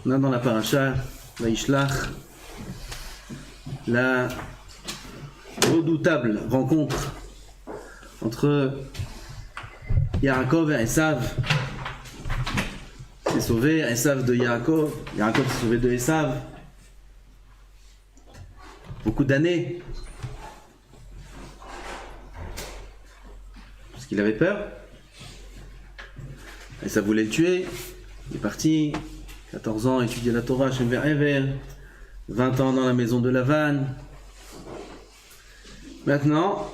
On a dans la paracha, Vaishlach, la redoutable rencontre entre Yaakov et Esav. C'est sauvé, Esav de Yaakov, Yaakov s'est sauvé de Esav. Beaucoup d'années. Parce qu'il avait peur. Esav voulait le tuer. Il est parti, 14 ans, étudier la Torah chez Ever, 20 ans dans la maison de Lavan. Maintenant,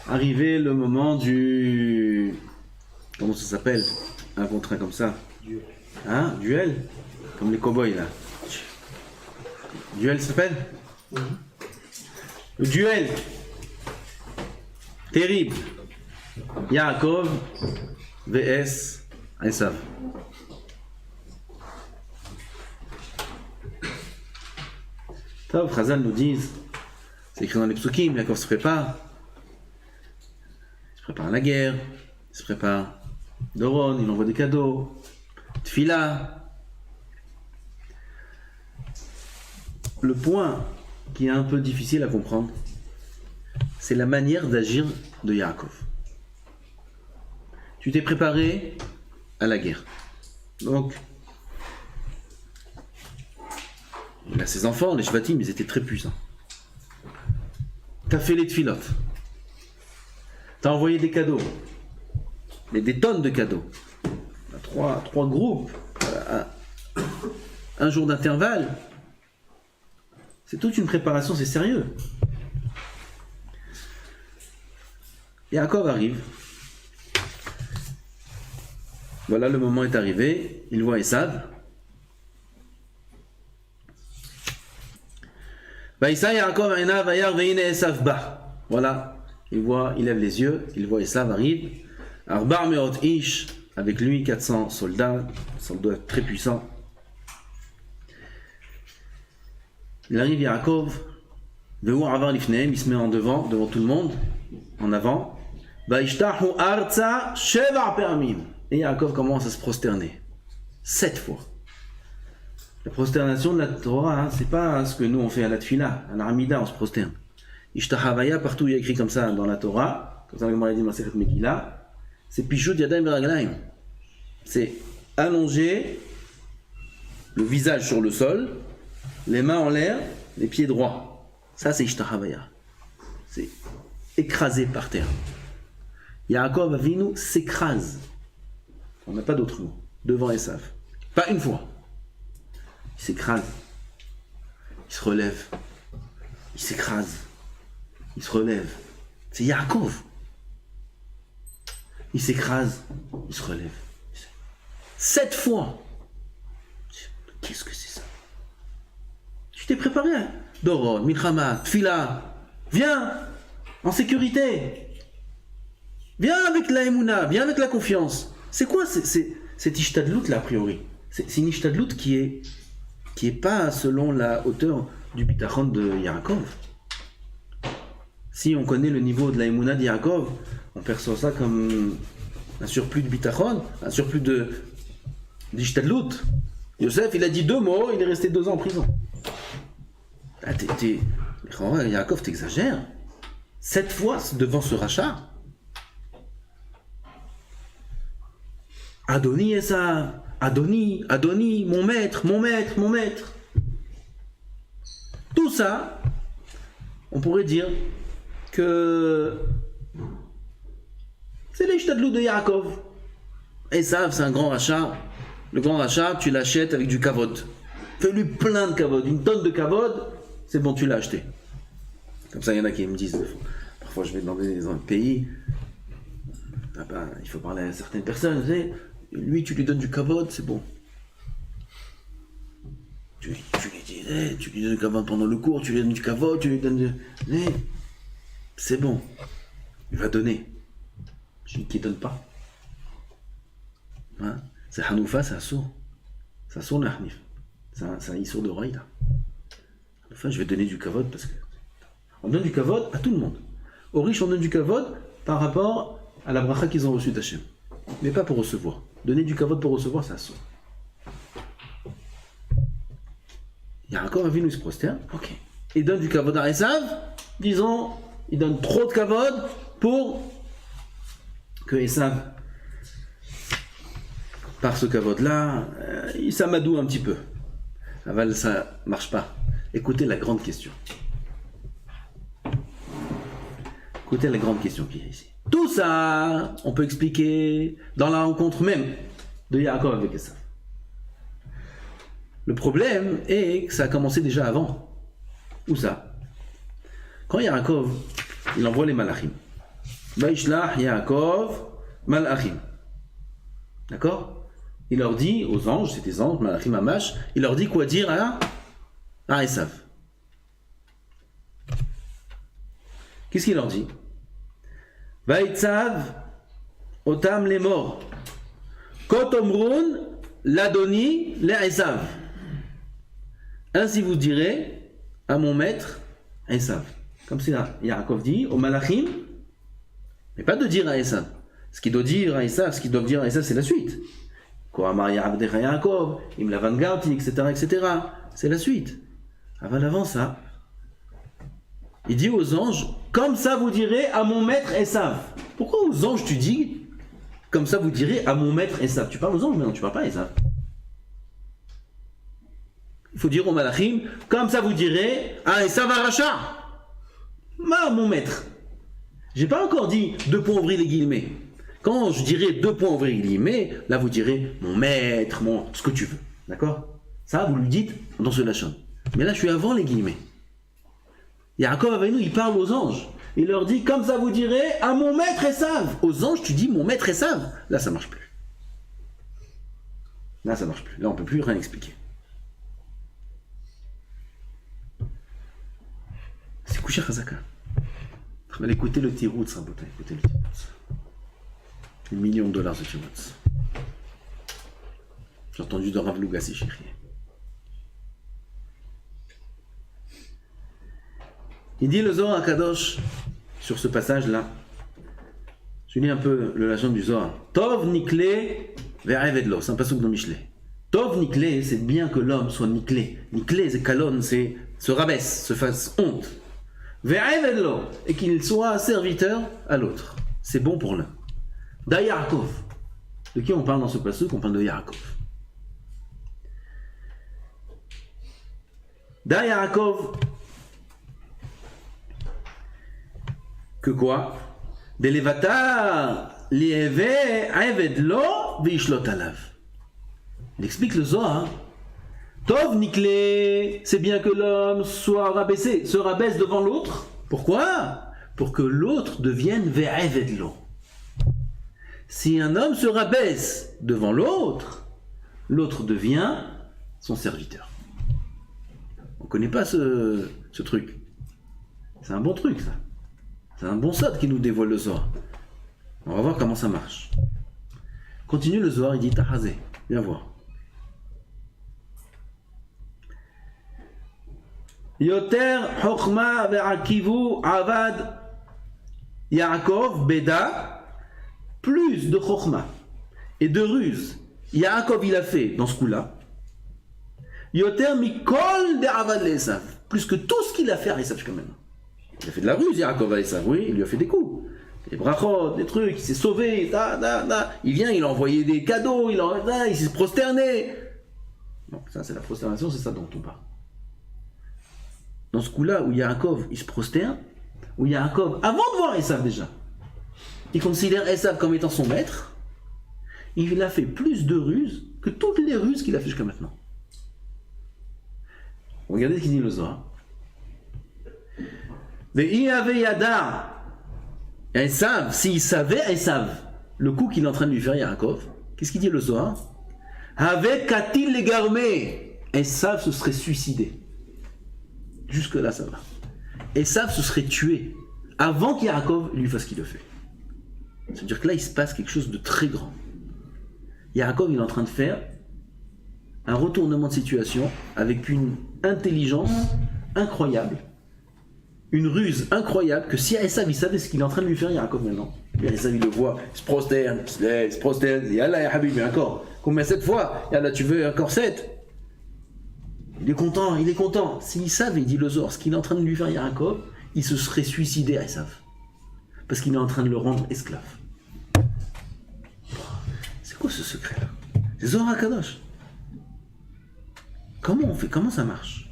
arrivé le moment du... Comment ça s'appelle? Un contre un comme ça. Duel. Hein? Duel? Comme les cow-boys là. Duel s'appelle? Le duel. Terrible. Yaakov vs Esav. Top, Chazal nous disent, c'est écrit dans les psukim, Yaakov se prépare. Il se prépare à la guerre, il se prépare Doron, il envoie des cadeaux, Tfila. Le point qui est un peu difficile à comprendre, c'est la manière d'agir de Yaakov. Tu t'es préparé à la guerre. Donc, il a ses enfants, les Shvatim, ils étaient très puissants. T'as fait les tfilotes. T'as envoyé des cadeaux. Des tonnes de cadeaux. Trois groupes. Un jour d'intervalle. C'est toute une préparation, c'est sérieux. Yaakov arrive. Voilà, le moment est arrivé. Il voit Esav. Voilà, il voit, il lève les yeux, il voit Esav arrive. Arbar meot ish, avec lui 400 soldats très puissants. Il arrive Yaakov, il se met en devant tout le monde, en avant. Et Yaakov commence à se prosterner 7 fois. La prosternation de la Torah, hein, c'est pas ce que nous on fait à la Tfila, à l'Armida, on se prosterne. Ishtahavaya, partout il y a écrit comme ça dans la Torah, comme ça le Gemara dit Masechet Megillah, c'est Pishut Yadayim Beraglaim. C'est allonger le visage sur le sol, les mains en l'air, les pieds droits. Ça c'est Ishtahavaya. C'est écrasé par terre. Yaakov Avinu s'écrase. On n'a pas d'autre mot. Devant Esav. Pas une fois. Il s'écrase. Il se relève. Il s'écrase. Il se relève. C'est Yaakov. Il s'écrase. Il se relève. 7 fois. Qu'est-ce que c'est ça? Tu t'es préparé, hein? Doron, Milchama, Tfila. Viens en sécurité. Viens avec la Emouna. Viens avec la confiance. C'est quoi cette ishtadlout là, a priori? C'est une ishtadlout qui est pas selon la hauteur du bitachon de Yaakov. Si on connaît le niveau de la Emouna de Yaakov, on perçoit ça comme un surplus de bitachon, un surplus d'ishtadlout. Yosef, il a dit 2 mots, il est resté 2 ans en prison. Ah, Yaakov, t'exagères. 7 fois devant ce rachat. Adoni et ça, Adoni, mon maître. Tout ça, on pourrait dire que c'est l'ishtadlout de Yaakov. Esav, c'est un grand rachat. Le grand rachat, tu l'achètes avec du kavod. Fais-lui plein de kavod, une tonne de kavod, c'est bon, tu l'as acheté. Comme ça, il y en a qui me disent, parfois je vais dans un pays, il faut parler à certaines personnes, vous savez, lui, tu lui donnes du kavod, c'est bon. Tu lui dis, tu lui donnes du kavod pendant le cours, tu lui donnes du kavod, tu lui donnes du... c'est bon. Il va donner. Je dis qu'il ne donne pas. Hein? C'est Hanoufa, c'est Assour. C'est Assour le Hanif. C'est un Issour de Raïda. Hanoufa, je vais donner du kavod parce que... On donne du kavod à tout le monde. Aux riches, on donne du kavod par rapport à la bracha qu'ils ont reçue d'Hachem. Mais pas pour recevoir. Donner du kavod pour recevoir, c'est Assour. Yaakov Avinu se prosterne, ok. Il donne du kavod à Esav, disons, il donne trop de kavod pour que Esav, par ce kavod-là, il s'amadoue un petit peu. Aval, ça marche pas. Écoutez la grande question. Écoutez la grande question qui est ici. Tout ça, on peut expliquer dans la rencontre même de Yaakov avec Esav. Le problème est que ça a commencé déjà avant. Où ça? Quand Yaakov, il envoie les malachim. Vaishlach Yaakov malachim. D'accord? Il leur dit aux anges, c'est des anges, malachim amash, il leur dit quoi dire à Esav. Qu'est-ce qu'il leur dit? Vaitzav otam les morts. Kotomrun ladoni le Esav. Ainsi vous direz à mon maître Esav. Comme c'est là, Yaakov dit au malachim, mais pas de dire à Esav. Ce qu'ils doivent dire à Esav, c'est la suite. Yaakov, im lavangarti, etc. C'est la suite. Avant ça, il dit aux anges, comme ça vous direz à mon maître Esav. Pourquoi aux anges tu dis, comme ça vous direz à mon maître Esav? Tu parles aux anges, mais non, tu parles pas à Esav. Il faut dire aux malachim, comme ça vous direz à Esav Aracha. Mon maître. J'ai pas encore dit deux points ouvrir les guillemets. Quand je dirai deux points ouvrir les guillemets, là vous direz mon maître, ce que tu veux. D'accord? Ça, vous lui dites dans ce lachon. Mais là, je suis avant les guillemets. Yaakov Avinu, il parle aux anges. Il leur dit, comme ça vous direz, à mon maître Esav. Aux anges, tu dis mon maître Esav. Là, ça marche plus. Là, on peut plus rien expliquer. C'est couché Chazaka. Écoutez le tiroutz, écoutez le tiroutz. $1 million de tiroutz. J'ai entendu de Rav Lugassi chérie. Il dit le Zohar Kadosh sur ce passage-là. Je lis un peu le lachon du Zohar. Tov nikle ve'avedlo. C'est un passage de Michelet. Tov nikle, c'est bien que l'homme soit nikle. Nikle, c'est kalon, c'est se rabaisse, se fasse honte. Ve'avedlo, et qu'il soit serviteur à l'autre. C'est bon pour l'un. Da Yaakov. De qui on parle dans ce passage? On parle de Yaakov. Da Yaakov. Que quoi? Delevata lieve aved lo veishlot alav. Il explique le Zohar. Tov nikle, c'est bien que l'homme soit rabaissé, se rabaisse devant l'autre. Pourquoi? Pour que l'autre devienne ve'aved lo. Si un homme se rabaisse devant l'autre, l'autre devient son serviteur. On ne connaît pas ce truc. C'est un bon truc, ça. C'est un bon sot qui nous dévoile le Zohar. On va voir comment ça marche. Continue le Zohar, il dit Tahazé. Viens voir. Yoter Chochma ve'akivu avad Yaakov beda. Plus de Chochma et de ruse. Yaakov il a fait dans ce coup-là. Yoter mikol de avad l'Esav. Plus que tout ce qu'il a fait à Esav jusqu'à maintenant. Il a fait de la ruse, Yaakov à Esav, oui, il lui a fait des coups. Des brachot, des trucs, il s'est sauvé, il vient, il a envoyé des cadeaux, il s'est prosterné. Non, ça c'est la prosternation, c'est ça dont on parle. Dans ce coup-là où Yaakov, il se prosterne, où Yaakov, avant de voir Esav déjà, il considère Esav comme étant son maître, il a fait plus de ruses que toutes les ruses qu'il a fait jusqu'à maintenant. Regardez ce qu'il dit le Zohar. Esav, s'il savait Esav, le coup qu'il est en train de lui faire Yaakov, qu'est-ce qu'il dit le Zohar? Avec Katil les garmés, Esav se serait suicidé. Jusque là ça va. Esav se serait tué avant qu'Yaakov lui fasse ce qu'il le fait. C'est-à-dire que là il se passe quelque chose de très grand. Yaakov il est en train de faire un retournement de situation avec une intelligence incroyable, une ruse incroyable, que si Esav il savait ce qu'il est en train de lui faire Yaakov maintenant, bien Esav il le voit, il se prosterne, il se prosterne, il dit Yallah ya Habib, encore, combien 7 fois? Yallah tu veux encore 7? Il il est content. S'il savait, il dit le Zohar, ce qu'il est en train de lui faire Yaakov, il se serait suicidé à Esav. Parce qu'il est en train de le rendre esclave. C'est quoi ce secret-là? C'est Zohar HaKadosh. Comment on fait? Comment ça marche?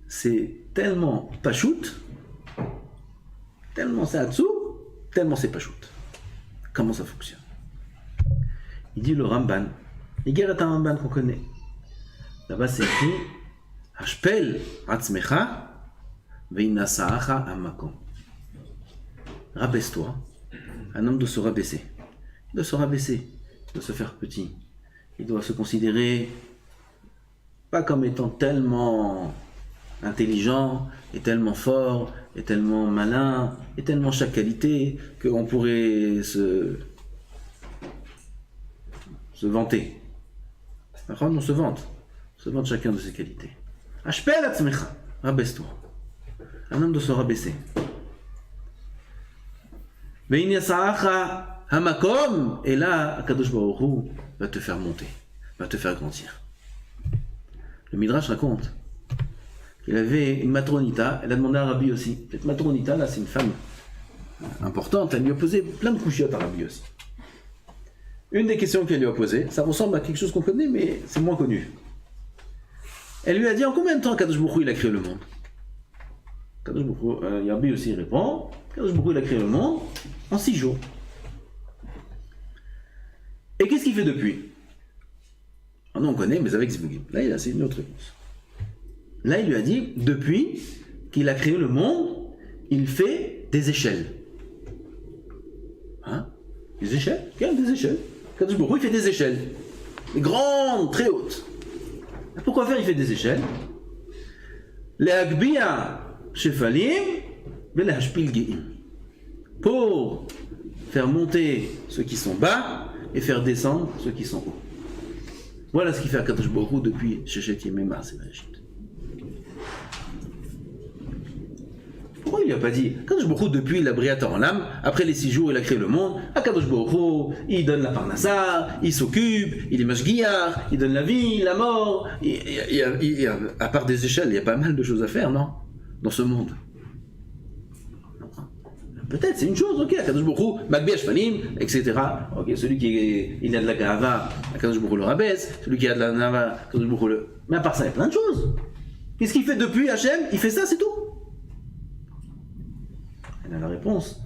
C'est tellement pachout, tellement c'est Hatsou, tellement c'est pachout. Comment ça fonctionne? Il dit le Ramban, l'Igeret Ramban qu'on connaît. Là-bas c'est écrit Hashpel Atzmecha Veinasaacha Amakom. Rabaisse-toi. Un homme doit se rabaisser. Il doit se rabaisser. Il doit se faire petit. Il doit se considérer pas comme étant tellement intelligent, et tellement fort, et tellement malin, et tellement chaque qualité qu'on pourrait se vanter. On se vante chacun de ses qualités. Ashpel atzmecha, rabaisse-toi. Un homme doit se rabaisser. Ve'inyasacha hamakom, et là, Akadosh Baruch Hu va te faire monter, va te faire grandir. Le Midrash raconte qu'il avait une matronita, elle a demandé à Rabbi aussi. Cette matronita, là, c'est une femme importante, elle lui a posé plein de couchiottes à Rabbi aussi. Une des questions qu'elle lui a posées, ça ressemble à quelque chose qu'on connaît, mais c'est moins connu. Elle lui a dit en combien de temps Kadosh Baruch Hu il a créé le monde? Kadosh Baruch Hu, Rabbi aussi répond, Kadosh Baruch Hu il a créé le monde en 6 jours. Et qu'est-ce qu'il fait depuis? Ah non, on connaît, mais avec Zivugim. Là, c'est une autre réponse. Là, il lui a dit, depuis qu'il a créé le monde, il fait des échelles. Hein? Des échelles? Des échelles. Kadosh Baruch Hu, il fait des échelles. Des grandes, très hautes. Pourquoi faire? Il fait des échelles. Les Agbiya Shefalim, mais les Hashpil Geim. Pour faire monter ceux qui sont bas et faire descendre ceux qui sont hauts. Voilà ce qu'il fait à Kadosh Baruch Hu depuis Shechet Yemei Maaseh Bereshit. Pourquoi il lui a pas dit Kadosh Baruch Hu depuis la Briat Olam, après les 6 jours il a créé le monde, à Kadosh Baruch Hu, il donne la parnassa, il s'occupe, il est mashgiach, il donne la vie, la mort, à part des échelles, il y a pas mal de choses à faire, non? Dans ce monde. Peut-être, c'est une chose, ok, Kadosh Baruch Hu, Magbi Ashpanim, etc. Ok, celui il a de la Gahava, Kadosh Baruch Hu le rabaisse, celui qui a de la Nava, Kadosh Baruch Hu le... Mais à part ça, il y a plein de choses. Qu'est-ce qu'il fait depuis Hachem? Il fait ça, c'est tout. Et là, la réponse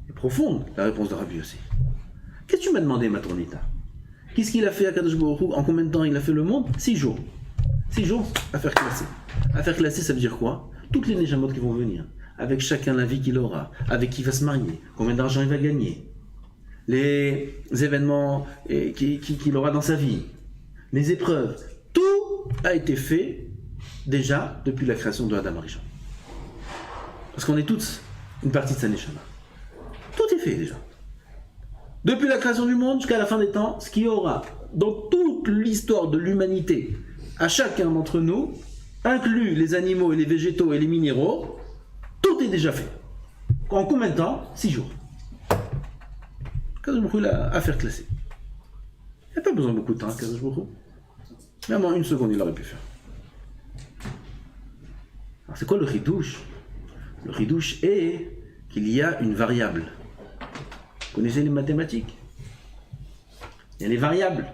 est profonde, la réponse de Rabbi aussi. Qu'est-ce que tu m'as demandé, Matronita? Qu'est-ce qu'il a fait à Kadosh Baruch Hu? En combien de temps il a fait le monde? 6 jours. 6 jours à faire classer. À faire classer, ça veut dire quoi? Toutes les Neshamot qui vont venir. Avec chacun la vie qu'il aura, avec qui il va se marier, combien d'argent il va gagner, les événements qu'il aura dans sa vie, les épreuves, tout a été fait déjà depuis la création de Adam Arishon. Parce qu'on est tous une partie de sa Neshama. Tout est fait déjà. Depuis la création du monde jusqu'à la fin des temps, ce qu'il y aura dans toute l'histoire de l'humanité, à chacun d'entre nous, inclus les animaux et les végétaux et les minéraux, tout est déjà fait. En combien de temps? 6 jours. Kadosh Baruch Hu a à faire classer. Il n'y a pas besoin de beaucoup de temps, Kadosh Baruch Hu. Même en 1 seconde, il aurait pu faire. Alors c'est quoi le ridouche? Le ridouche est qu'il y a une variable. Vous connaissez les mathématiques? Il y a les variables.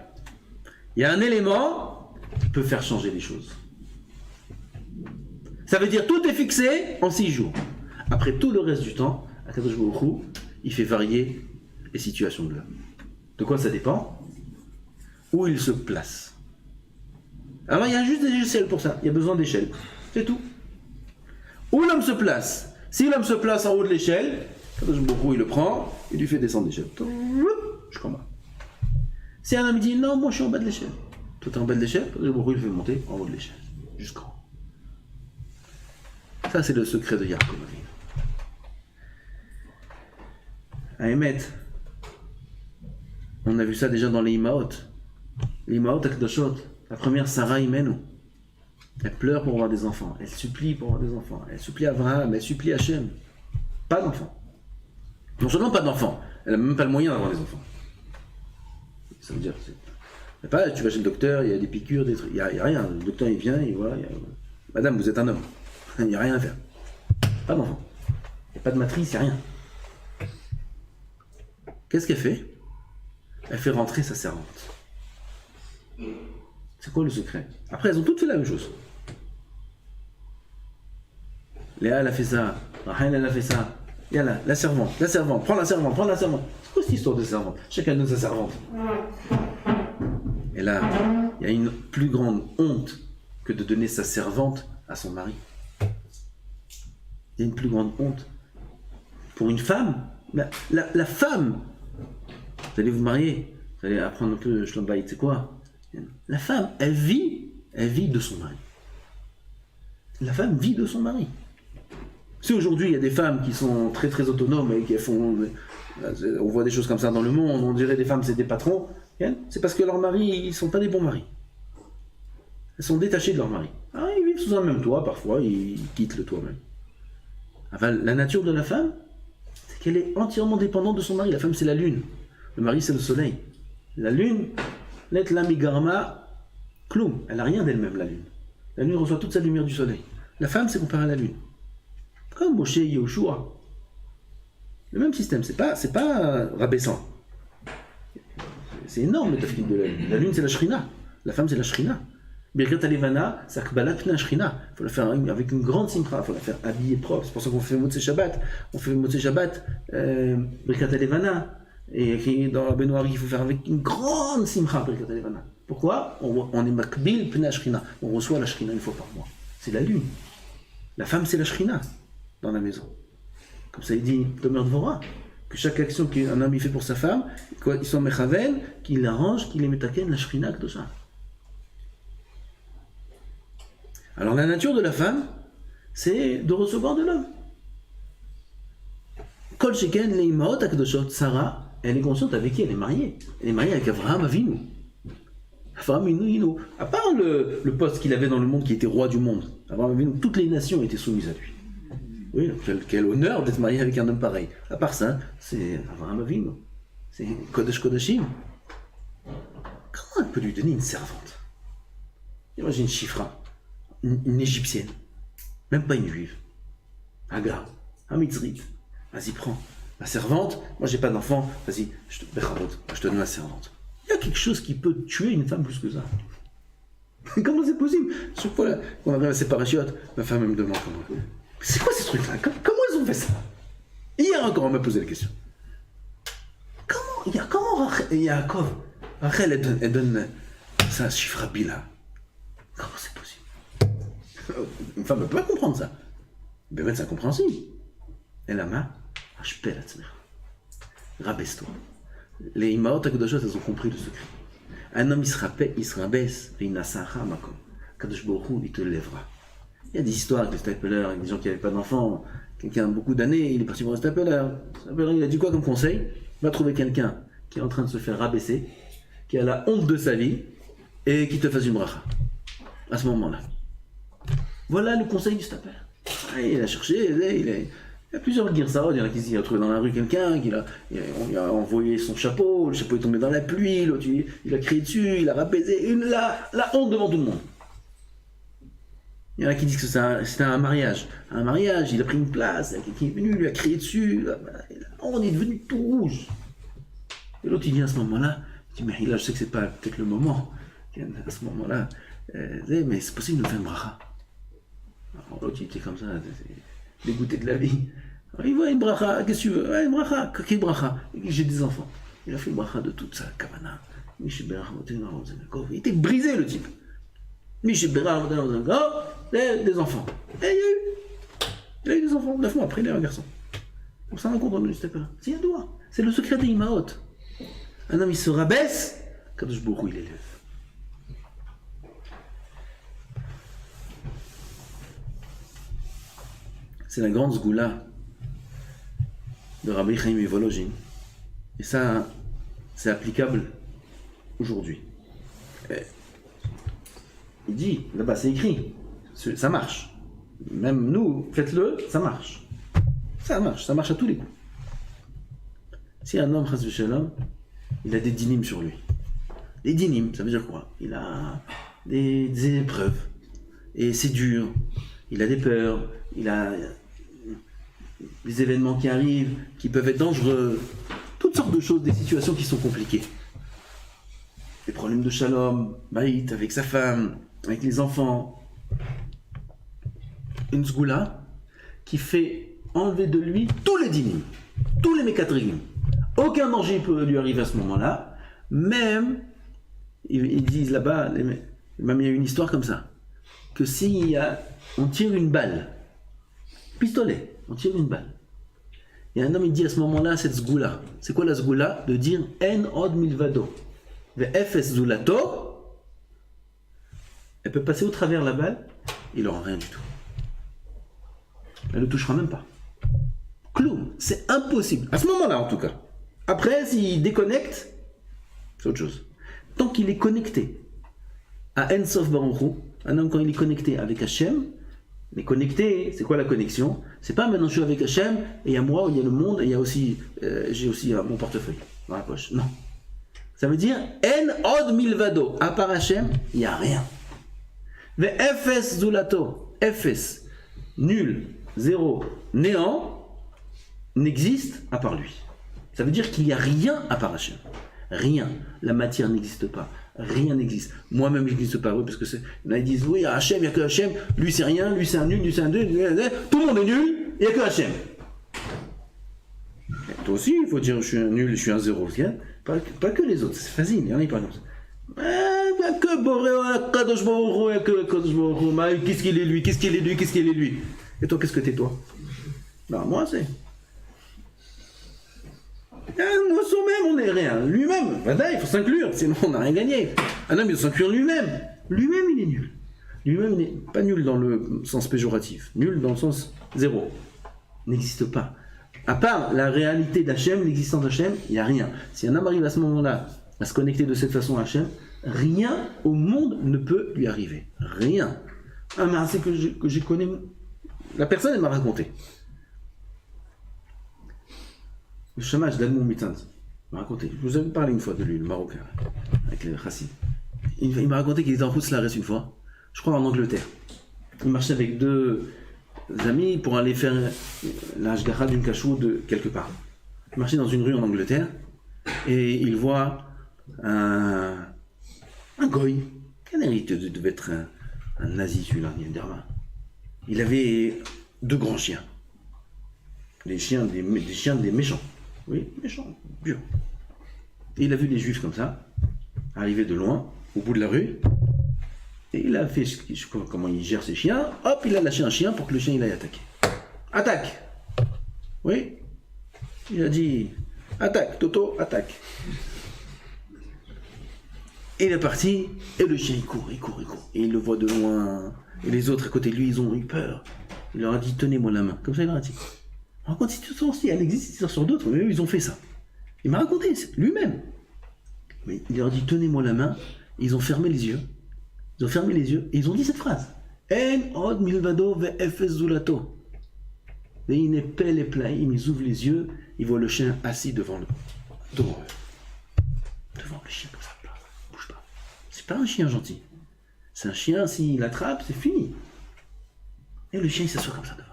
Il y a un élément qui peut faire changer les choses. Ça veut dire tout est fixé en 6 jours. Après tout le reste du temps, Akadosh Baruch Hu, il fait varier les situations de l'homme. De quoi ça dépend? Où il se place. Alors il y a juste des échelles pour ça. Il y a besoin d'échelles. C'est tout. Où l'homme se place. Si l'homme se place en haut de l'échelle, Akadosh Baruch Hu, il le prend, il lui fait descendre l'échelle. Jusqu'en bas. Si un homme dit non, moi je suis en bas de l'échelle. Toi t'es en bas de l'échelle, Akadosh Baruch Hu, il fait monter en haut de l'échelle. Jusqu'en haut. Ça, c'est le secret de Yaakov Avinu. À Emet, on a vu ça déjà dans les Imaot. Les Imaot Akdoshot. La première, Sarah Imenu. Elle pleure pour avoir des enfants. Elle supplie pour avoir des enfants. Elle supplie Abraham. Elle supplie Hachem. Pas d'enfants. Non seulement pas d'enfants, elle n'a même pas le moyen d'avoir des enfants. Ça veut dire, pas, tu vas chez le docteur, il y a des piqûres, des trucs, il n'y a rien. Le docteur il vient, il voit, madame, vous êtes un homme, il n'y a rien à faire. Pas d'enfant, il n'y a pas de matrice, il n'y a rien. Qu'est-ce qu'elle fait? Elle fait rentrer sa servante. C'est quoi le secret? Après, elles ont toutes fait la même chose. Léa, elle a fait ça, Rahel, elle a fait ça. Yalla, la servante, prends la servante. C'est quoi cette histoire de servante? Chacun donne sa servante. Et là, il y a une plus grande honte que de donner sa servante à son mari. Il y a une plus grande honte. Pour une femme, la femme, vous allez vous marier, vous allez apprendre un peu Shlom Bayit, c'est quoi? La femme, elle vit de son mari. La femme vit de son mari. Si aujourd'hui il y a des femmes qui sont très très autonomes et qui font, on voit des choses comme ça dans le monde, on dirait des femmes c'est des patrons, c'est parce que leurs maris ils sont pas des bons maris. Elles sont détachées de leur mari. Ah, ils vivent sous un même toit, parfois ils quittent le toit même. Enfin, la nature de la femme, c'est qu'elle est entièrement dépendante de son mari. La femme c'est la lune, le mari c'est le soleil. La lune, l'et lamigarma, kloum, elle n'a rien d'elle-même la lune. La lune reçoit toute sa lumière du soleil. La femme c'est comparé à la lune. Comme Moshe et Yoshua. Le même système, c'est pas rabaissant. C'est énorme le tafkid de la lune. La lune c'est la shrina, la femme c'est la shrina. Birkat Alevana, c'est Akbala Pna Shrina. Il faut la faire avec une grande simcha, il faut la faire habillée propre. C'est pour ça qu'on fait Motzei Shabbat. On fait Motzei Shabbat, Birkat Alevana. Et dans la baignoire, il faut faire avec une grande simcha, Birkat Alevana. Pourquoi? On est Makbil Pna Shrina. On reçoit la Shrina une fois par mois. C'est la lune. La femme c'est la Shrina dans la maison. Comme ça il dit Tomer Dvora, que chaque action qu'un homme il fait pour sa femme, ils sont mechaven, qu'il l'arrange, qu'il les metaken, la shrina kdosha. Alors la nature de la femme, c'est de recevoir de l'homme. Kol sheken leimaot akdoshot, Sarah, elle est consciente avec qui elle est mariée. Elle est mariée avec Avraham Avinu. Avraham Avinu, à part le poste qu'il avait dans le monde qui était roi du monde, Avraham Avinu, toutes les nations étaient soumises à lui. Oui, quel honneur d'être marié avec un homme pareil. À part ça, c'est Avraham Avinu. C'est Kodesh Kodashim. Comment elle peut lui donner une servante? Imagine Shifra, une égyptienne, même pas une juive. Hagar, un mitzrit. Vas-y, prends. Ma servante, moi j'ai pas d'enfant, vas-y, je te donne ma servante. Il y a quelque chose qui peut tuer une femme plus que ça. Comment c'est possible? Chaque fois là, qu'on avait la séparation, ma femme elle me demande comment. C'est quoi ces trucs-là? Comment ils ont fait ça? Hier encore, on m'a posé la question. Comment Yaakov, Rachel, elle donne ça à Shifra Bila? Comment c'est possible? Une femme ne peut pas comprendre ça. Ben, c'est incompréhensible. Elle a ma, je paie la tzmera. Rabaisse-toi. Les Imaot Akadoshot, elles ont compris le secret. Un homme, il se rabaisse, et il n'a sa makom. Kadosh Baruch Hu, il te lèvera. Il y a des histoires avec les stapeleurs, avec des gens qui n'avaient pas d'enfants. Quelqu'un, beaucoup d'années, il est parti voir un stapeleur. Le stapeleur, il a dit quoi comme conseil? Va trouver quelqu'un qui est en train de se faire rabaisser, qui a la honte de sa vie, et qui te fasse une bracha. À ce moment-là. Voilà le conseil du stapeleur. Il a cherché, il y a plusieurs guirsaot. Il y en a qui a trouvé dans la rue quelqu'un, il a envoyé son chapeau, le chapeau est tombé dans la pluie, l'autre il a crié dessus, il a rabaissé, la honte devant tout le monde. Il y en a qui disent que c'était un mariage. Un mariage, il a pris une place, il y a quelqu'un qui est venu, lui a crié dessus, on est devenu tout rouge. Et l'autre il vient à ce moment-là, il dit mais là je sais que c'est pas peut-être le moment, à ce moment-là, mais c'est possible de nous faire une bracha. Alors l'autre il était comme ça, dégoûté de la vie. Alors, il voit une bracha, qu'est-ce que tu veux? Une bracha, quelle bracha? J'ai des enfants. Il a fait une bracha de toute sa kavana. Il était brisé le type. Des enfants. Et il a eu des enfants, 9 mois après, il a eu un garçon. On s'en rend compte dans le newspaper. C'est un doigt. C'est le secret des Imaot. Un homme, il se rabaisse, Kadosh Baruch Hu, il élève. C'est la grande sgoula de Rabbi Chaim Volozhin. Et ça, c'est applicable aujourd'hui. Il dit, là-bas c'est écrit, ça marche. Même nous, faites-le, ça marche. Ça marche à tous les coups. Si un homme, chas v'shalom, il a des dynimes sur lui, des dinim, ça veut dire quoi? Il a des épreuves, et c'est dur, il a des peurs, il a des événements qui arrivent, qui peuvent être dangereux, toutes sortes de choses, des situations qui sont compliquées. Des problèmes de shalom, baït, avec sa femme, avec les enfants. Une sgoula qui fait enlever de lui tous les dinim, tous les mékatrigim. Aucun danger peut lui arriver à ce moment-là, même, ils disent là-bas, même il y a une histoire comme ça, que si on tire une balle, pistolet, on tire une balle, et un homme il dit à ce moment-là cette sgoula, c'est quoi la sgoula? De dire en od milvado, ve'efes zulato, elle peut passer au travers la balle, il n'aura rien du tout. Elle ne touchera même pas. Cloum, c'est impossible, à ce moment-là en tout cas. Après, s'il déconnecte, c'est autre chose. Tant qu'il est connecté à Ensof Baruch Hu, un homme quand il est connecté avec Hachem, mais connecté, c'est quoi la connexion? C'est pas maintenant je suis avec Hachem, et il y a moi, il y a le monde, et il y a aussi, j'ai aussi mon portefeuille dans la poche. Non. Ça veut dire En od milvado. À part Hachem, il n'y a rien. Ve efes zulato. Efes, nul, zéro, néant, n'existe à part lui. Ça veut dire qu'il n'y a rien à part Hachem. Rien. La matière n'existe pas. Rien n'existe. Moi-même, je n'existe pas. Oui, parce que là, ils disent, oui, Hachem, il n'y a que Hachem. Lui, c'est rien. Lui, c'est un nul. Lui, c'est un deux. Tout le monde est nul. Il n'y a que Hachem. Et toi aussi, il faut dire, je suis un nul, je suis un zéro. Pas que les autres. C'est facile. Il y en a qui parlent comme ça. Il n'y a que Boré, Kadosh Baruch Hu, il n'y a que Kadosh Baruch Hu. Qu'est-ce qu'il est lui? Qu'est-ce qu'il est lui? Qu'est-ce qu'il est lui? Et toi, qu'est-ce que t'es toi? Non, moi, c'est... Moi, soi-même, on n'est rien. Lui-même, voilà, il faut s'inclure, sinon on n'a rien gagné. Un homme, il doit s'inclure lui-même. Lui-même, il est nul. Lui-même, il n'est pas nul dans le sens péjoratif. Nul dans le sens zéro. Il n'existe pas. À part la réalité d'Hachem, l'existence d'Hachem, il n'y a rien. Si un homme arrive à ce moment-là à se connecter de cette façon à Hachem, rien au monde ne peut lui arriver. Rien. Ah, mais c'est que j'ai connu... La personne, elle m'a raconté. Le chômage d'Admon Mitanz m'a raconté. Je vous avais parlé une fois de lui, le Marocain, avec les Chassid. Il m'a raconté qu'il était en Routslares une fois, je crois en Angleterre. Il marchait avec deux amis pour aller faire l'Ashgacha d'une cachou de quelque part. Il marchait dans une rue en Angleterre et il voit un goy. Quel héritier devait être un nazi celui-là, il avait deux grands chiens. Des chiens des méchants. Oui, méchants, durs. Et il a vu les juifs comme ça, arriver de loin, au bout de la rue, et il a fait, je sais pas comment il gère ses chiens, hop, il a lâché un chien pour que le chien il aille attaquer. Attaque! Oui? Il a dit, attaque, Toto, attaque. Et il est parti, et le chien il court. Et il le voit de loin, et les autres à côté de lui, ils ont eu peur. Il leur a dit, tenez-moi la main. Comme ça, il leur a dit. Raconte cette situation aussi, elle existe sur d'autres, mais eux, ils ont fait ça. Il m'a raconté, lui-même. Mais il leur a dit, tenez-moi la main. Et ils ont fermé les yeux. Et ils ont dit cette phrase. En od milvado ve'efes zulato. Et ils ouvrent les yeux, ils voient le chien assis devant eux. Devant le chien, comme ça, bouge pas. C'est pas un chien gentil. C'est un chien, s'il attrape, c'est fini. Et le chien, il s'assoit comme ça devant.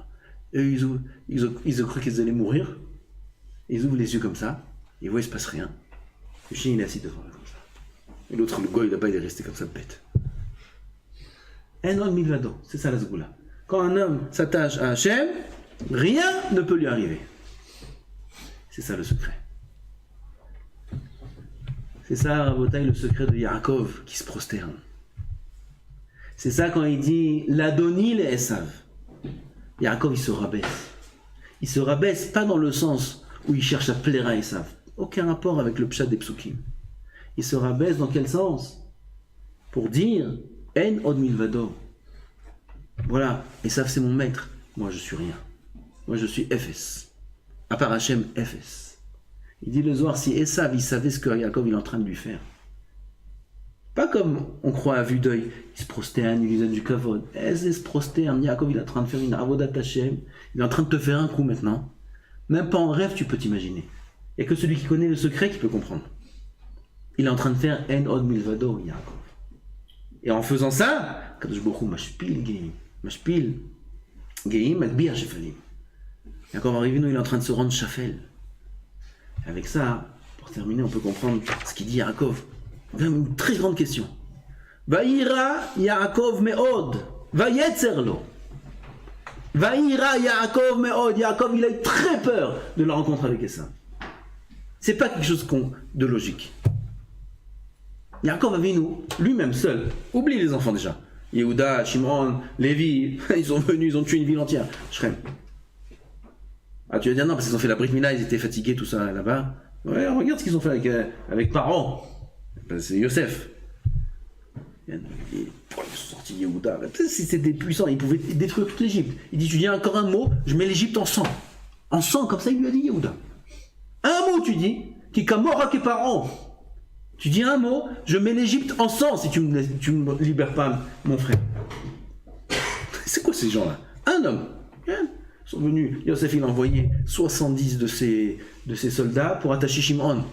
Et ils ont cru qu'ils allaient mourir. Ils ouvrent les yeux comme ça. Ils voient, il se passe rien. Le chien, il est assis devant eux comme ça. Et l'autre, le gars, là-bas, il est resté comme ça, bête. Un homme milvado, c'est ça la zgoula. Quand un homme s'attache à Hachem, rien ne peut lui arriver. C'est ça le secret. C'est ça, Rabotai, le secret de Yaakov qui se prosterne. C'est ça quand il dit l'Adoni le Esav. Yaakov, il se rabaisse. Il se rabaisse pas dans le sens où il cherche à plaire à Esav. Aucun rapport avec le pshat des psukim. Il se rabaisse dans quel sens? Pour dire En od milvado. Voilà, Esav c'est mon maître. Moi je suis rien. Moi je suis Ephes. À part Hachem, Ephes. Il dit le Zohar, si Esav il savait ce que Yaakov il est en train de lui faire. Pas comme on croit à vue d'œil, il se prosterne, il lui donne du kavod. Il se prosterne, Yaakov il est en train de faire une avodat Hashem, il est en train de te faire un coup maintenant. Même pas en rêve tu peux t'imaginer. Il n'y a que celui qui connaît le secret qui peut comprendre. Il est en train de faire En Od Milvado, Yaakov. Et en faisant ça, Kadosh Baruch Hu mashpil geim. Mashpil geim matbir shefalim. Yaakov Avinu, il est en train de se rendre shafel. Avec ça, pour terminer, on peut comprendre ce qu'il dit Yaakov. Une très grande question. Vaïra Yaakov me'od. Vayetzer lo. Vaïra Yaakov me'od. Yaakov, il a eu très peur de la rencontre avec Esav. C'est pas quelque chose de logique. Yaakov Avinu, lui-même seul, oublie les enfants déjà. Yehuda, Shimon, Lévi, ils sont venus, ils ont tué une ville entière. Shrem. Ah, tu vas dire non, parce qu'ils ont fait la Brit Mila, ils étaient fatigués, tout ça là-bas. Ouais, regarde ce qu'ils ont fait avec Paro. C'est Yosef. Ils sont sortis Yehuda. C'était puissant, ils pouvaient détruire toute l'Égypte. Il dit, tu dis encore un mot, je mets l'Égypte en sang. En sang, comme ça, il lui a dit Yehuda. Un mot, tu dis, qui kamora ke Paro. Tu dis un mot, je mets l'Égypte en sang si tu me libères pas, mon frère. C'est quoi ces gens-là? Un homme. Ils sont venus, Yosef il a envoyé 70 de ses soldats pour attacher Shimon.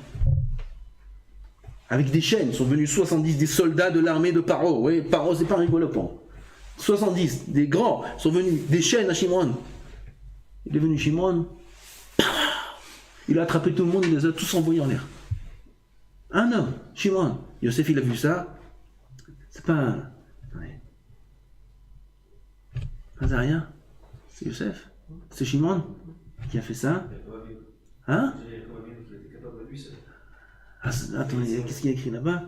Avec des chaînes, ils sont venus 70 des soldats de l'armée de Paro. Oui, Paro c'est pas rigolo pour 70, des grands, sont venus, des chaînes à Shimon. Il est venu Shimon, il a attrapé tout le monde, il les a tous envoyés en l'air. Un homme, Shimon. Yosef il a vu ça, c'est pas un... Azarien, c'est Yosef. C'est Shimon qui a fait ça. Hein? Ah, attends, qu'est-ce qu'il y a écrit là-bas?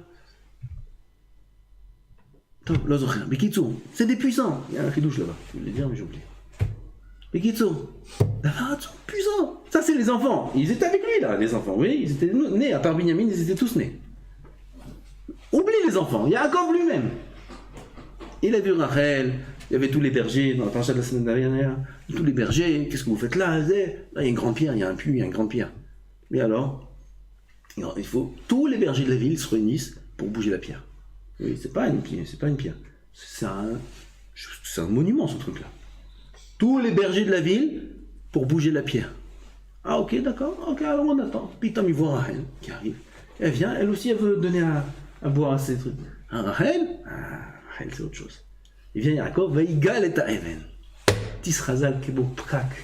C'est des puissants. Il y a un chidouche là-bas. Je voulais dire, mais j'ai oublié. Bekitso, puissant. Ça, c'est les enfants. Ils étaient avec lui, là, les enfants. Oui, ils étaient nés. À part Binyamin, ils étaient tous nés. Oublie les enfants. Yaakov lui-même. Il a vu Rachel. Il y avait tous les bergers dans la paracha de la semaine dernière. Tous les bergers, qu'est-ce que vous faites là? Là, il y a une grande pierre, il y a un puits, il y a une grande pierre. Mais alors, il faut tous les bergers de la ville se réunissent pour bouger la pierre. Oui, c'est pas une pierre, c'est un monument ce truc-là. Tous les bergers de la ville pour bouger la pierre. Ah ok, d'accord, ok, alors on attend. Puis Tom il voit Rachel qui arrive. Elle vient, elle aussi elle veut donner à boire à ces trucs. Rachel c'est autre chose. Il vient Yaakov, va égal et ta even. Tisrazal kebo prak,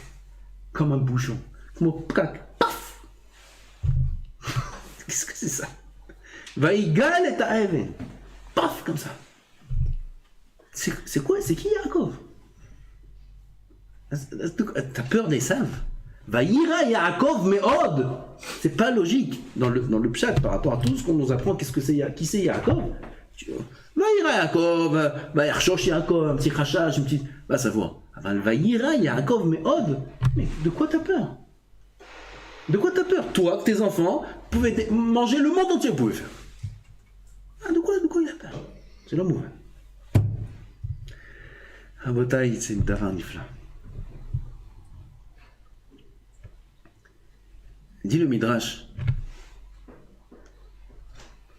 comme un bouchon. Comme un prak, paf. Qu'est-ce que c'est ça? Va égal et ta even. Paf, comme ça. C'est quoi? C'est qui Yaakov? T'as peur des saves? Va ira Yaakov me'od. C'est pas logique dans le pshat par rapport à tout ce qu'on nous apprend. Qu'est-ce que c'est? Qui c'est Yaakov? Va ira Yaakov, va Yarshosh Yaakov, un petit crachage, un petit. Va savoir. Va ira Yaakov me'od. Mais de quoi t'as peur? De quoi t'as peur? Toi, tes enfants, pouvaient manger le monde entier, vous pouvez faire. Ah, de quoi il a peur? C'est l'homme ouvert. Abotaï, c'est une davar nifla. Dit le Midrash.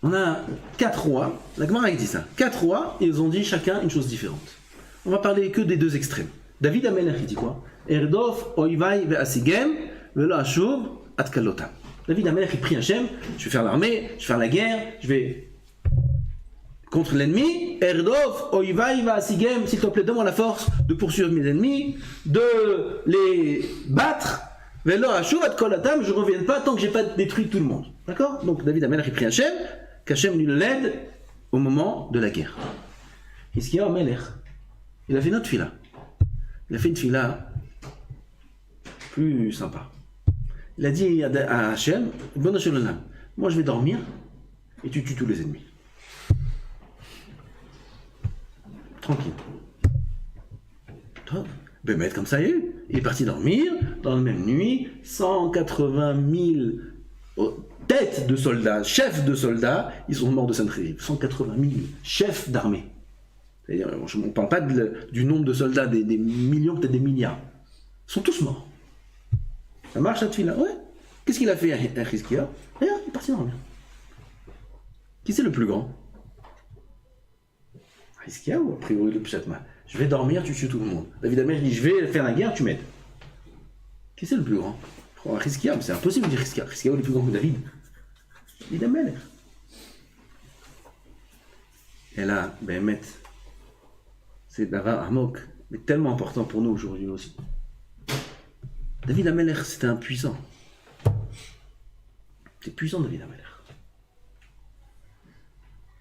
On a 4 rois, la Gemara dit ça. 4 rois, ils ont dit chacun une chose différente. On va parler que des deux extrêmes. David Amelech, il dit quoi? Erdof, Oivai, Ve'asigem, Velo Ashub, Atkalotam. David Amelech, il prie Hachem, je vais faire l'armée, je vais faire la guerre, je vais contre l'ennemi. Erdof, Oivai, Ve'asigem, s'il te plaît, donne-moi la force de poursuivre mes ennemis, de les battre. Velo Ashub, Atkalotam, je ne reviens pas tant que je n'ai pas détruit tout le monde. D'accord? Donc David Amelech, il prie Hachem, qu'Hachem lui l'aide au moment de la guerre. Hiskiya Amelech, il a fait notre fila. Il a fait une fila plus sympa. Il a dit à Hachem, moi je vais dormir et tu tues tous les ennemis. Tranquille. Ben mettre comme ça, il est parti dormir. Dans la même nuit, 180 000 têtes de soldats, chefs de soldats, ils sont morts de Sainte-République. 180 000 chefs d'armée. C'est-à-dire, on ne parle pas du nombre de soldats, des millions, peut-être des milliards. Ils sont tous morts. Ça marche cette fille-là? Ouais. Qu'est-ce qu'il a fait à Hiskiya? Rien, il est parti dormir. Qui c'est le plus grand? Hiskiya ou a priori le Pshatma? Je vais dormir, tu tues tout le monde. David Amelech dit, je vais faire la guerre, tu m'aides. Qui c'est le plus grand? Hiskiya, mais c'est impossible de dire Hiskiya. Hiskiya est plus grand que David. David Amelech. Et là, Béhémet, c'est Davar Amok, mais tellement important pour nous aujourd'hui aussi. David Ameler, c'était un puissant. C'est puissant, David Ameler.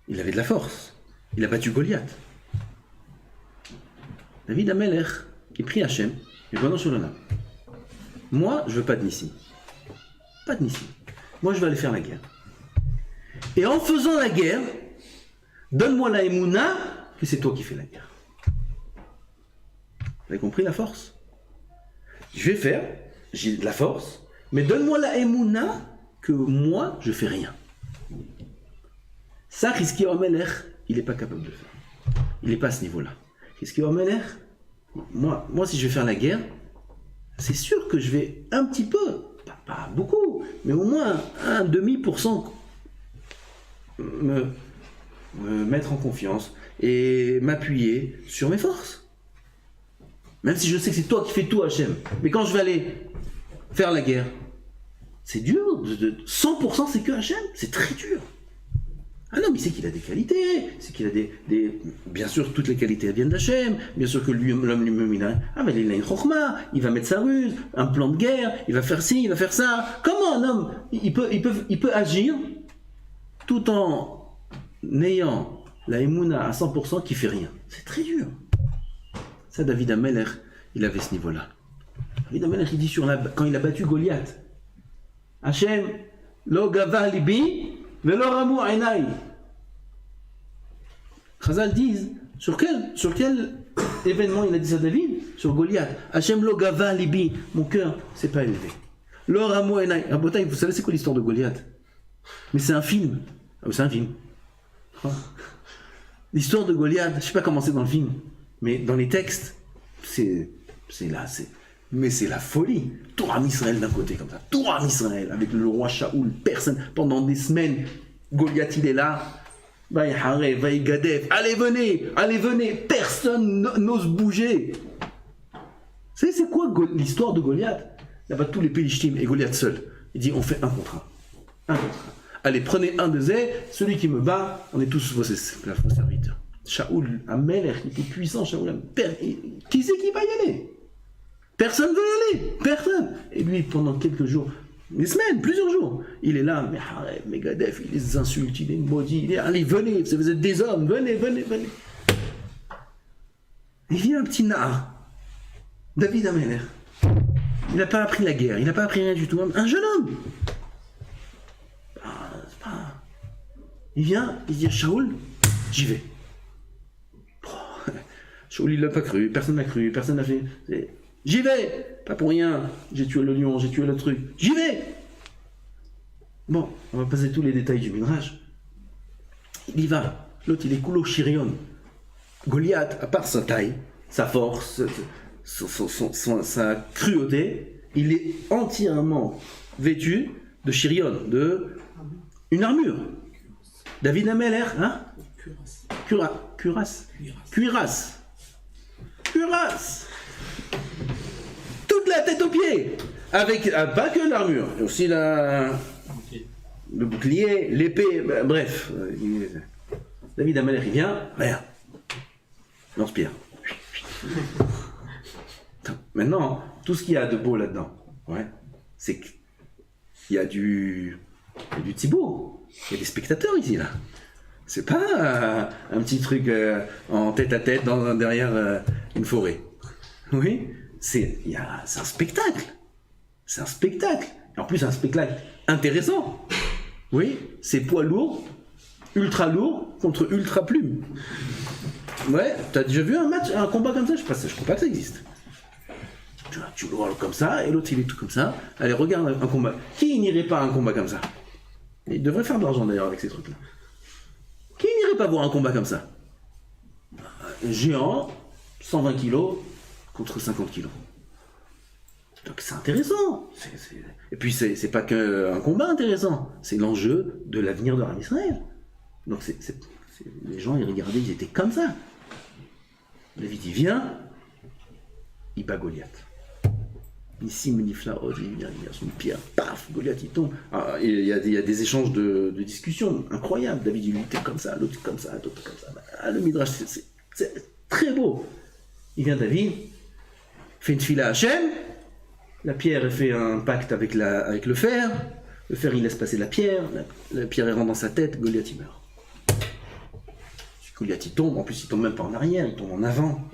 Il avait de la force. Il a battu Goliath. David Ameler, il prie Hachem, et pendant sur le nom. Moi, je veux pas de Nissim. Pas de Nissim. Moi, je vais aller faire la guerre. Et en faisant la guerre, donne-moi la Emouna que c'est toi qui fais la guerre. Vous avez compris la force? Je vais faire, j'ai de la force, mais donne-moi la Emouna que moi, je fais rien. Ça, Hizkiyahu Amelech, il n'est pas capable de le faire. Il n'est pas à ce niveau-là. Hizkiyahu Amelech, moi, si je vais faire la guerre, c'est sûr que je vais un petit peu, pas beaucoup, mais au moins 1,5% me mettre en confiance et m'appuyer sur mes forces. Même si je sais que c'est toi qui fais tout, Hachem. Mais quand je vais aller faire la guerre, c'est dur. 100% c'est que Hachem. C'est très dur. Ah non, mais c'est qu'il a des qualités. C'est qu'il a des... Bien sûr, toutes les qualités elles viennent d'Hachem. Bien sûr que l'homme lui-même, il a une chokhma. Il va mettre sa ruse, un plan de guerre. Il va faire ci, il va faire ça. Comment un homme, il peut agir tout en ayant la émouna à 100% qui fait rien. C'est très dur. Ça, David Ameler, il avait ce niveau-là. David Ameler, il dit quand il a battu Goliath, Hachem, lo gava libi, velo ramu ainai. Chazal disent, sur quel événement il a dit ça, David? Sur Goliath. Hachem, lo gava libi, mon cœur, c'est pas élevé. Lo ramu ainai. Rabotai, vous savez c'est quoi l'histoire de Goliath? Mais c'est un film. Ah, c'est un film. L'histoire de Goliath, je sais pas comment c'est dans le film. Mais dans les textes, c'est la folie. Tout en Israël d'un côté comme ça, tout en Israël avec le roi Shaoul, personne pendant des semaines. Goliath il est là, Gadef, allez venez, personne n'ose bouger. C'est quoi l'histoire de Goliath? Là-bas tous les Pélishtim et Goliath seul. Il dit on fait un contre un. Allez prenez un de zé, celui qui me bat, on est tous vos serviteurs. Shaoul, un Melech, il était puissant, Shaoul, qui c'est qui va y aller? Personne ne veut y aller, personne. Et lui, pendant quelques jours, des semaines, plusieurs jours, il est là, mais Gadef, il les insulte, il les maudit, il est, allez, venez, vous êtes des hommes, venez. Il vient un petit nar, David Ameler. Il n'a pas appris la guerre, il n'a pas appris rien du tout, un jeune homme. Il vient, il dit, Shaoul, j'y vais. Shaoul, il l'a pas cru, personne n'a cru, personne n'a fait. J'y vais, pas pour rien. J'ai tué le lion, j'ai tué le truc. J'y vais. Bon, on va passer tous les détails du Midrash. Il y va. L'autre, il est coulo Chirion. Goliath, à part sa taille, sa force, sa cruauté, il est entièrement vêtu de Chirion, de une armure. David Ameler, hein? Cuirasse. Toute la tête aux pieds. Avec pas que l'armure, aussi le bouclier, l'épée, bref. David Ameler, il vient, regarde. Lance-pierre. Maintenant, tout ce qu'il y a de beau là-dedans, c'est qu'il y a du Thibaut. Il y a des spectateurs ici, là. C'est pas un petit truc en tête à tête derrière une forêt. Oui, c'est un spectacle. C'est un spectacle. Et en plus, un spectacle intéressant. Oui, c'est poids lourd, ultra lourd contre ultra plume. Ouais, t'as déjà vu un combat comme ça? Je crois pas que ça existe. Tu le vois comme ça, et l'autre il est tout comme ça. Allez, regarde un combat. Qui n'irait pas à un combat comme ça? Il devrait faire de l'argent d'ailleurs avec ces trucs-là. Qui n'irait pas voir un combat comme ça? Géant, 120 kilos contre 50 kilos. Donc c'est intéressant. Et puis c'est pas qu'un combat intéressant, c'est l'enjeu de l'avenir de l'Armée Israël. Donc les gens ils regardaient, ils étaient comme ça. David il vient, il bat Goliath. Ici, Meniflaot, il vient sur une pierre, paf, Goliath il tombe. Il y a des échanges de discussions incroyables. David il luttait comme ça, l'autre comme ça, l'autre comme ça. le Midrash, c'est très beau. Il vient David, fait une tefila à Hachem, la pierre elle fait un pacte avec le fer il laisse passer la pierre elle rentre dans sa tête, Goliath il meurt. Goliath il tombe, en plus il tombe même pas en arrière, il tombe en avant.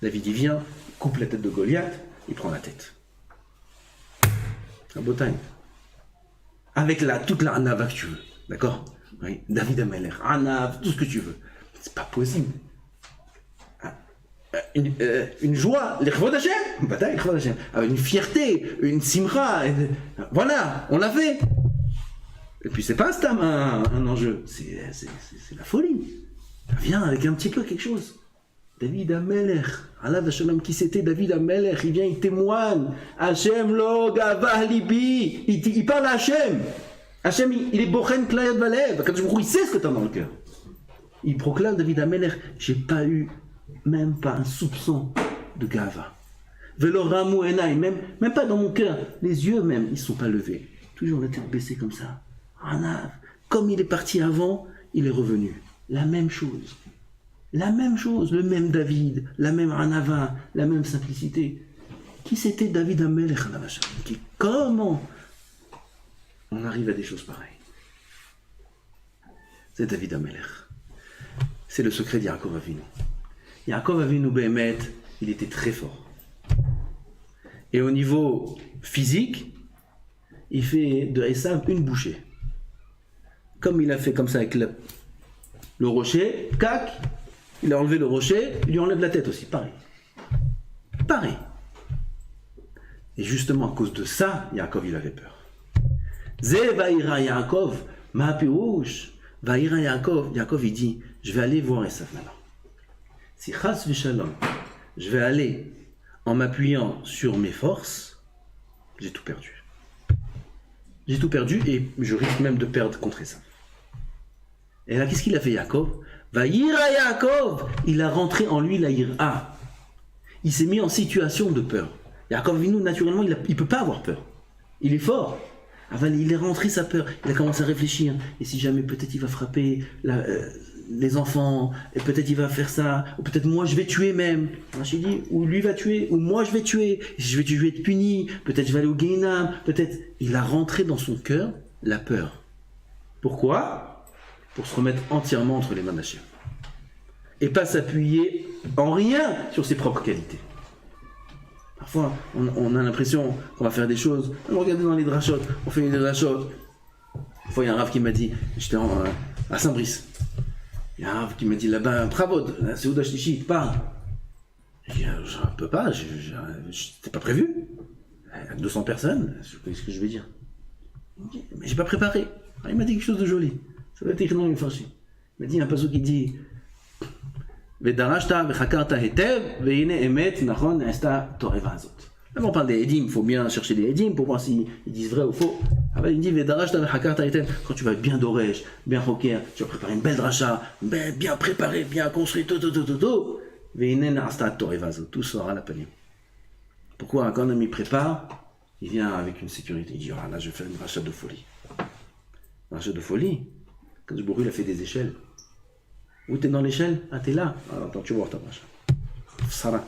David il vient, il coupe la tête de Goliath, il prend la tête. Un beau time. Avec toute la Hanav que tu veux, d'accord? Oui. David Ameler, Hanav, tout ce que tu veux. C'est pas possible. Une joie, l'Echvod Hashem, bataille l'Echvod Hashem, une fierté, une simra, voilà, on l'a fait. Et puis c'est pas un enjeu, c'est la folie. Ça vient avec un petit peu quelque chose. David Ameler, Allah Shalom, qui c'était David Ameler, il vient, il témoigne. Hashem lo gavah libi, il parle à Hashem. Hashem, il est bochen klayot valev, quand il sait ce que tu as dans le cœur. Il proclame David Ameler, j'ai pas eu même pas un soupçon de gava. Velo ramou enai, même pas dans mon cœur, les yeux même, ils sont pas levés. Toujours la tête baissée comme ça. Hanav, comme il est parti avant, il est revenu. La même chose, le même David, la même Hanava, la même simplicité. Qui c'était David Amelech, comment on arrive à des choses pareilles? C'est David Amelech. C'est le secret d'Yaakov Avinu. Yaakov Avinu Behemet, il était très fort. Et au niveau physique, il fait de Esav une bouchée. Comme il a fait comme ça avec le rocher, cac, il a enlevé le rocher, il lui enlève la tête aussi, pareil. Pareil. Et justement à cause de ça, Yaakov il avait peur. Ze vaïra Yaakov, ma pirouche, vaïra Yaakov, Yaakov il dit, je vais aller voir Esav maintenant. Si chas v'shalom, je vais aller en m'appuyant sur mes forces, j'ai tout perdu. J'ai tout perdu et je risque même de perdre contre Esav. Et là, qu'est-ce qu'il a fait Yaakov? Vaïra Yaakov, il a rentré en lui la ira. Il s'est mis en situation de peur. Yaakov Avinu, naturellement, il ne peut pas avoir peur. Il est fort. Il est rentré sa peur. Il a commencé à réfléchir. Et si jamais peut-être il va frapper les enfants, et peut-être il va faire ça, ou peut-être moi je vais tuer même. Rachid dit, ou lui va tuer, ou moi je vais tuer. Je vais être puni. Peut-être je vais aller au Guénam. Peut-être. Il a rentré dans son cœur la peur. Pourquoi? Pour se remettre entièrement entre les mains d'Hachem. Et pas s'appuyer en rien sur ses propres qualités. Parfois, on a l'impression qu'on va faire des choses. Regardez dans les drachot, on fait des drachot. Une fois, il y a un rave qui m'a dit, j'étais à Saint-Brice. Il y a un rave qui m'a dit là-bas, bravo, la Seouda Shlishi, parle. Je dis, je ne peux pas, c'était pas prévu. Il y a 200 personnes, qu'est-ce que je vais dire? Mais j'ai pas préparé. Il m'a dit quelque chose de joli. Ça va être écrit dans une fâchée. Il m'a dit un passage qui dit Vedarashta vechakarta hetev veine emet nachon esta toreva azot. Là, on parle des Edim, il faut bien chercher des Edim pour voir s'ils disent vrai ou faux. Il dit Vedarashta vechakarta hetev. Quand tu vas être bien dorèche, bien rocker, tu vas préparer une belle dracha, bien préparé, bien construit, tout. Veine esta toreva azot. Tout sera la panim. Pourquoi quand un ami prépare, il vient avec une sécurité. Il dit là, je vais faire une dracha de folie. Dracha de folie. Quand le bourru, il a fait des échelles. Où t'es dans l'échelle? Ah, t'es là. Alors, attends, tu vas voir ta dracha. Sarah.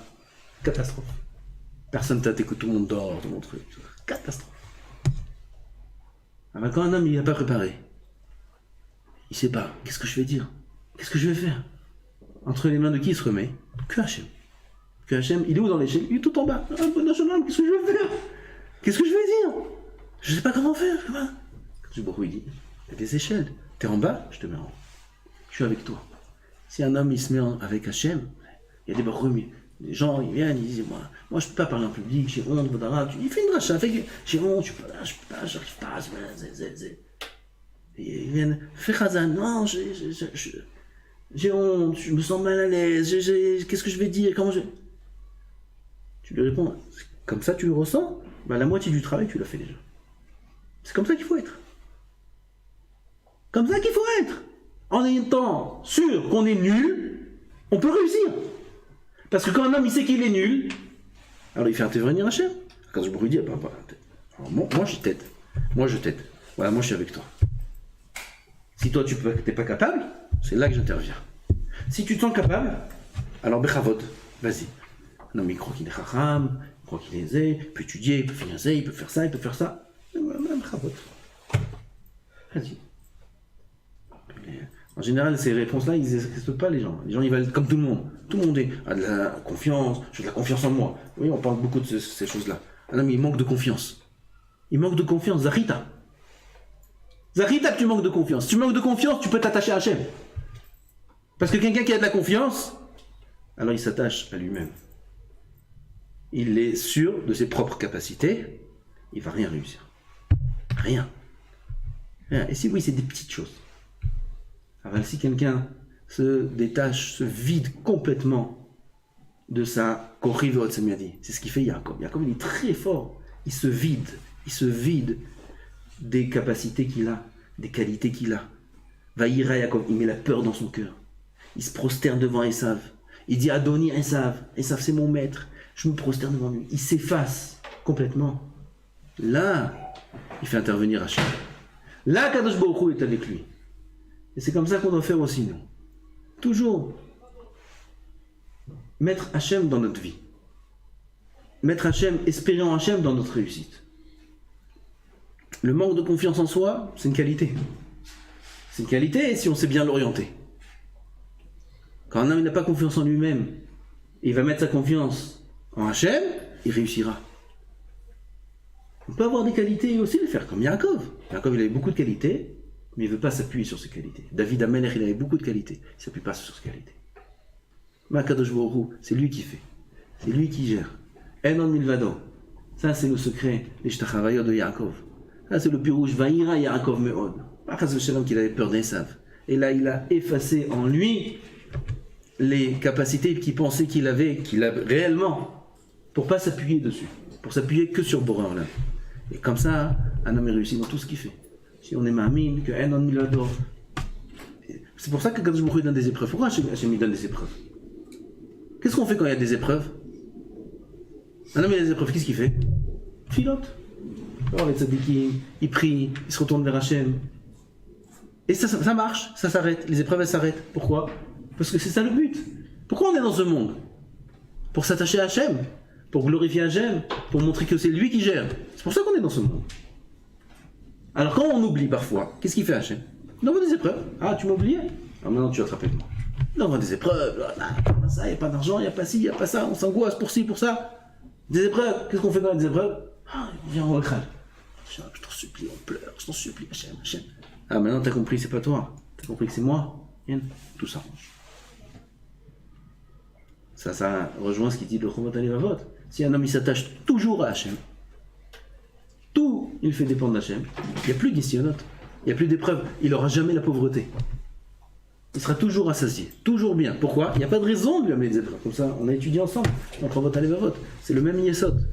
Catastrophe. Personne ne t'écoute, tout le monde dort, tout le monde truc. Catastrophe. Alors, quand un homme, il n'a pas préparé, il ne sait pas, qu'est-ce que je vais dire? Qu'est-ce que je vais faire? Entre les mains de qui il se remet? Que Hachem. Que Hachem, il est où dans l'échelle? Il est tout en bas. Ah, bon national, qu'est-ce que je vais faire? Qu'est-ce que je vais dire? Je ne sais pas comment faire. Quand le bourru, il dit, il y a des échelles. T'es en bas, je te mets en haut. Je suis avec toi. Si un homme il se met avec Hachem, il y a des barreaux, les gens ils viennent, ils disent moi je peux pas parler en public, j'ai honte, il fait une dracha, j'ai honte, je peux pas, j'arrive pas, et ils viennent, fais Khazan, non, j'ai honte, je me sens mal à l'aise, qu'est-ce que je vais dire, comment je... Tu lui réponds, comme ça tu le ressens, la moitié du travail tu l'as fait déjà. C'est comme ça qu'il faut être. Comme ça qu'il faut être. En étant sûr qu'on est nul, on peut réussir. Parce que quand un homme il sait qu'il est nul, alors il fait intervenir Hachem. Quand je me dis, moi je t'aide. Moi je t'aide. Voilà, moi je suis avec toi. Si toi tu n'es pas capable, c'est là que j'interviens. Si tu te sens capable, alors bechavod, vas-y. Un homme, il croit qu'il est chacham, il croit qu'il est zé, il peut étudier, il peut finir zé, il peut faire ça, il peut faire ça. Bechavod. Vas-y. En général, ces réponses-là, ils n'existent pas, les gens. Les gens, ils veulent être comme tout le monde. Tout le monde a de la confiance, j'ai de la confiance en moi. Oui, on parle beaucoup de ces choses-là. Un homme, il manque de confiance. Il manque de confiance. Zahita. Zahita, tu manques de confiance. Si tu manques de confiance, tu peux t'attacher à Hachem. Parce que quelqu'un qui a de la confiance, alors il s'attache à lui-même. Il est sûr de ses propres capacités, il ne va rien réussir. Rien. Rien. Et si oui, c'est des petites choses. Alors si quelqu'un se détache, se vide complètement de sa korivot, c'est ce qu'il fait Yaakov. Yaakov, il est très fort. Il se vide des capacités qu'il a, des qualités qu'il a. Vaïra Yaakov, il met la peur dans son cœur. Il se prosterne devant Esav. Il dit Adoni Esav, Esav c'est mon maître, je me prosterne devant lui. Il s'efface complètement. Là, il fait intervenir Hachem. Là, Kadosh Baruch Hu est avec lui. Et c'est comme ça qu'on doit faire aussi, nous. Toujours mettre Hachem dans notre vie. Mettre Hachem, espérer en Hachem dans notre réussite. Le manque de confiance en soi, c'est une qualité. C'est une qualité si on sait bien l'orienter. Quand un homme n'a pas confiance en lui-même, et il va mettre sa confiance en Hachem, il réussira. On peut avoir des qualités et aussi les faire, comme Yaakov. Yaakov, il avait beaucoup de qualités, mais il ne veut pas s'appuyer sur ses qualités. David Amelech, il avait beaucoup de qualités, il ne s'appuie pas sur ses qualités. Kadosh Baruch Hu, c'est lui qui fait, c'est lui qui gère. Enon milvado, ça c'est le secret, les shtachavayot de Yaakov. Ça c'est le pirouge, Vaïra Yaakov meod. Pas Chas v'Shalom qu'il avait peur d'Esav. Et là il a effacé en lui les capacités qu'il pensait qu'il avait réellement, pour ne pas s'appuyer dessus, pour s'appuyer que sur Boré Olam. Et comme ça, un homme est réussi dans tout ce qu'il fait. Si on est ma'amin, que Enon milvado. C'est pour ça que Kadosh Baruch Hu donne des épreuves. Pourquoi Hachem lui donne des épreuves? Qu'est-ce qu'on fait quand il y a des épreuves? Un homme il y a des épreuves, qu'est-ce qu'il fait? Filote. Alors les tzadikim, il prie, il se retourne vers Hachem. Et ça marche, ça s'arrête, les épreuves elles s'arrêtent. Pourquoi? Parce que c'est ça le but. Pourquoi on est dans ce monde? Pour s'attacher à Hachem, pour glorifier Hachem, pour montrer que c'est lui qui gère. C'est pour ça qu'on est dans ce monde. Alors quand on oublie parfois, qu'est-ce qu'il fait Hachem? Il envoie des épreuves. Ah, tu m'as oublié? Alors maintenant tu vas te rappeler de moi. Il envoie des épreuves, il n'y a pas d'argent, il n'y a pas ci, il n'y a pas ça, on s'angoisse pour ci, pour ça. Des épreuves, qu'est-ce qu'on fait dans les épreuves? Ah, on vient en recrâle. Je t'en supplie, on pleure, je t'en supplie, Hachem, Hachem. Ah, maintenant t'as compris, c'est pas toi, t'as compris que c'est moi. Tout s'arrange. Ça rejoint ce qu'il dit le Chuvot HaLevavot. Si un homme il s'attache toujours à Hachem, tout il fait dépendre d'Hachem, il n'y a plus d'issionot, il n'y a plus d'épreuves, il n'aura jamais la pauvreté. Il sera toujours assasié, toujours bien. Pourquoi? Il n'y a pas de raison de lui amener des épreuves. Comme ça, on a étudié ensemble, dans le Chuvot HaLevavot. C'est le même yesod.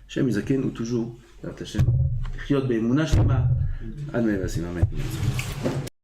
Hachem Yizaken ou toujours, Hachem. Chiot be'emunah shlema. Amen.